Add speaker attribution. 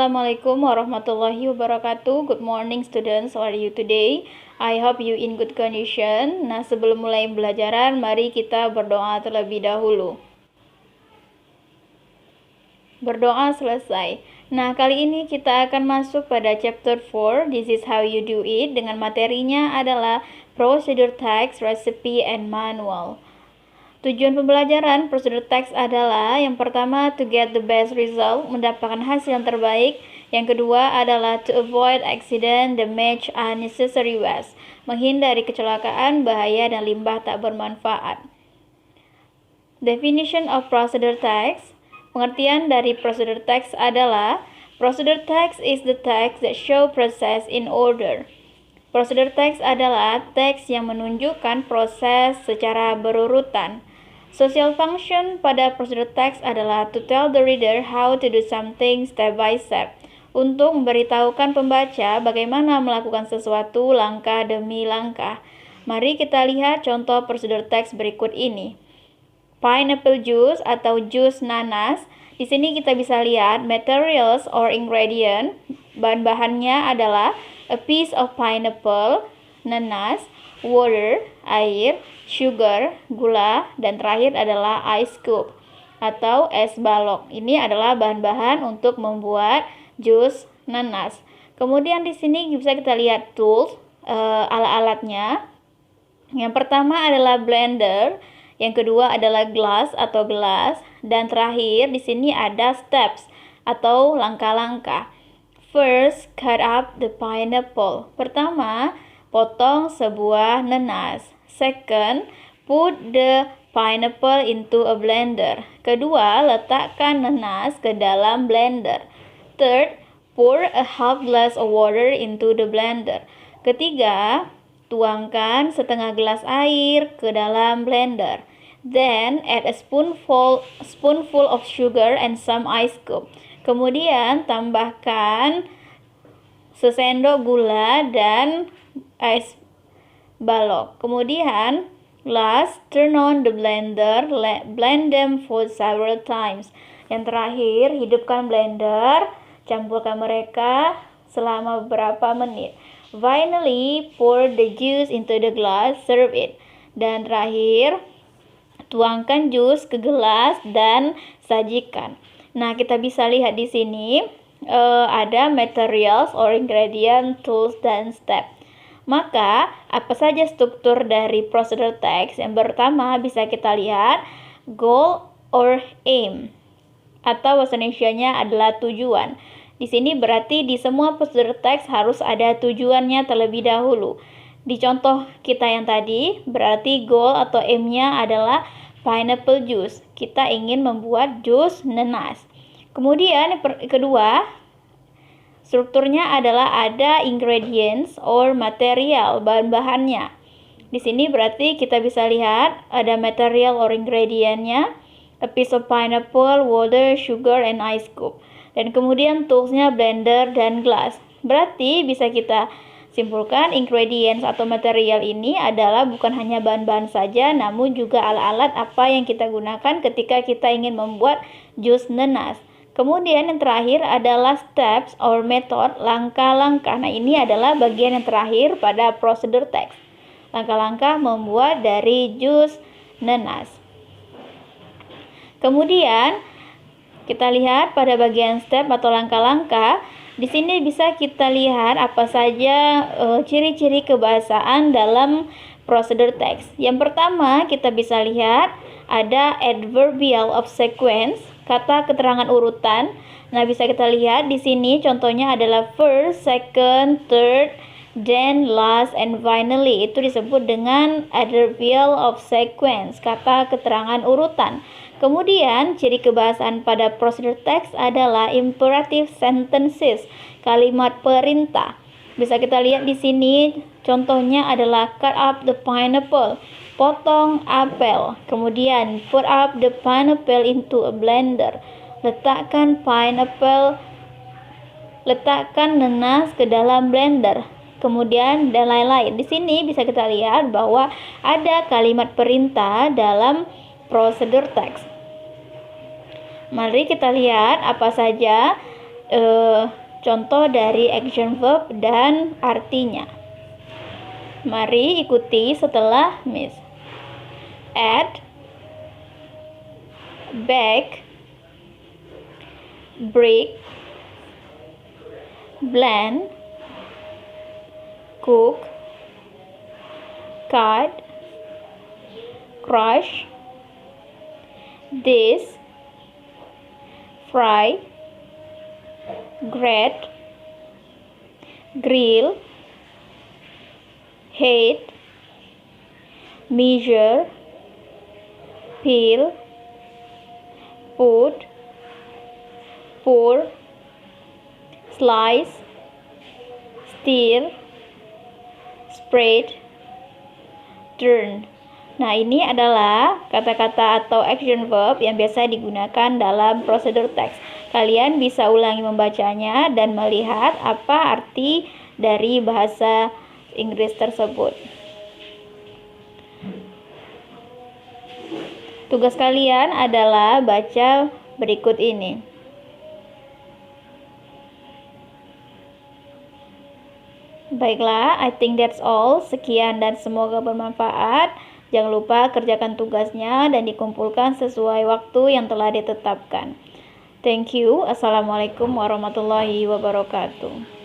Speaker 1: Assalamualaikum warahmatullahi wabarakatuh. Good morning students, how are you today? I hope you in good condition. Nah, sebelum mulai pembelajaran, mari kita berdoa terlebih dahulu. Berdoa selesai. Nah, kali ini kita akan masuk pada chapter 4, This is how you do it, dengan materinya adalah Procedure Text, Recipe, and Manual. Tujuan pembelajaran prosedur teks adalah yang pertama, to get the best result, mendapatkan hasil yang terbaik. Yang kedua adalah to avoid accident, damage, unnecessary waste, menghindari kecelakaan, bahaya, dan limbah tak bermanfaat. Definition of procedure text. Pengertian dari procedure text adalah procedure text is the text that show process in order. Procedure text adalah teks yang menunjukkan proses secara berurutan. Social function pada procedure text adalah to tell the reader how to do something step by step, untuk memberitahukan pembaca bagaimana melakukan sesuatu langkah demi langkah. Mari kita lihat contoh procedure text berikut ini. Pineapple juice atau jus nanas. Di sini kita bisa lihat materials or ingredient. Bahan-bahannya adalah a piece of pineapple, nanas, water, air, sugar, gula, dan terakhir adalah ice cube atau es balok. Ini adalah bahan-bahan untuk membuat jus nanas. Kemudian di sini bisa kita lihat tools, alat-alatnya. Yang pertama adalah blender, yang kedua adalah glass atau gelas, dan terakhir di sini ada steps atau langkah-langkah. First, cut up the pineapple. Pertama, potong sebuah nanas. Second, put the pineapple into a blender. Kedua, letakkan nanas ke dalam blender. Third, pour a half glass of water into the blender. Ketiga, tuangkan setengah gelas air ke dalam blender. Then, add a spoonful of sugar and some ice cube. Kemudian, tambahkan sesendok gula dan es balok. Kemudian, last, turn on the blender, blend them for several times. Yang terakhir, hidupkan blender, campurkan mereka selama beberapa menit. Finally, pour the juice into the glass, serve it. Dan terakhir, tuangkan jus ke gelas dan sajikan. Nah, kita bisa lihat di sini ada materials or ingredient, tools, dan step. Maka, apa saja struktur dari procedure text? Yang pertama bisa kita lihat goal or aim, atau bahasa Indonesianya adalah tujuan. Di sini berarti di semua procedure text harus ada tujuannya terlebih dahulu. Di contoh kita yang tadi, berarti goal atau aim-nya adalah pineapple juice. Kita ingin membuat jus nanas. Kemudian kedua, strukturnya adalah ada ingredients or material, bahan-bahannya. Di sini berarti kita bisa lihat ada material or ingredientnya, a piece of pineapple, water, sugar, and ice cube. Dan kemudian toolsnya blender dan glass. Berarti bisa kita simpulkan ingredients atau material ini adalah bukan hanya bahan-bahan saja, namun juga alat-alat apa yang kita gunakan ketika kita ingin membuat jus nanas. Kemudian yang terakhir adalah steps or method, langkah-langkah. Nah, ini adalah bagian yang terakhir pada procedure text. Langkah-langkah membuat dari jus nanas. Kemudian kita lihat pada bagian step atau langkah-langkah. Di sini bisa kita lihat apa saja ciri-ciri kebahasaan dalam procedure text. Yang pertama kita bisa lihat ada adverbial of sequence, kata keterangan urutan. Nah, bisa kita lihat di sini contohnya adalah first, second, third, then, last, and finally. Itu disebut dengan adverbial of sequence, kata keterangan urutan. Kemudian, ciri kebahasaan pada procedure text adalah imperative sentences, kalimat perintah. Bisa kita lihat di sini, contohnya adalah cut up the pineapple, potong apel. Kemudian, put up the pineapple into a blender, letakkan nanas ke dalam blender. Kemudian, dan lain-lain. Di sini bisa kita lihat bahwa ada kalimat perintah dalam procedure text. Mari kita lihat apa saja contoh dari action verb dan artinya. Mari ikuti setelah Miss. Add, bake, break, blend, cook, cut, crush, dish, fry, grate, grill, heat, measure, peel, put, pour, slice, stir, spread, turn. Nah, ini adalah kata-kata atau action verb yang biasa digunakan dalam prosedur teks. Kalian bisa ulangi membacanya dan melihat apa arti dari bahasa Inggris tersebut. Tugas kalian adalah baca berikut ini. Baiklah, I think that's all. Sekian dan semoga bermanfaat. Jangan lupa kerjakan tugasnya dan dikumpulkan sesuai waktu yang telah ditetapkan. Thank you. Assalamualaikum warahmatullahi wabarakatuh.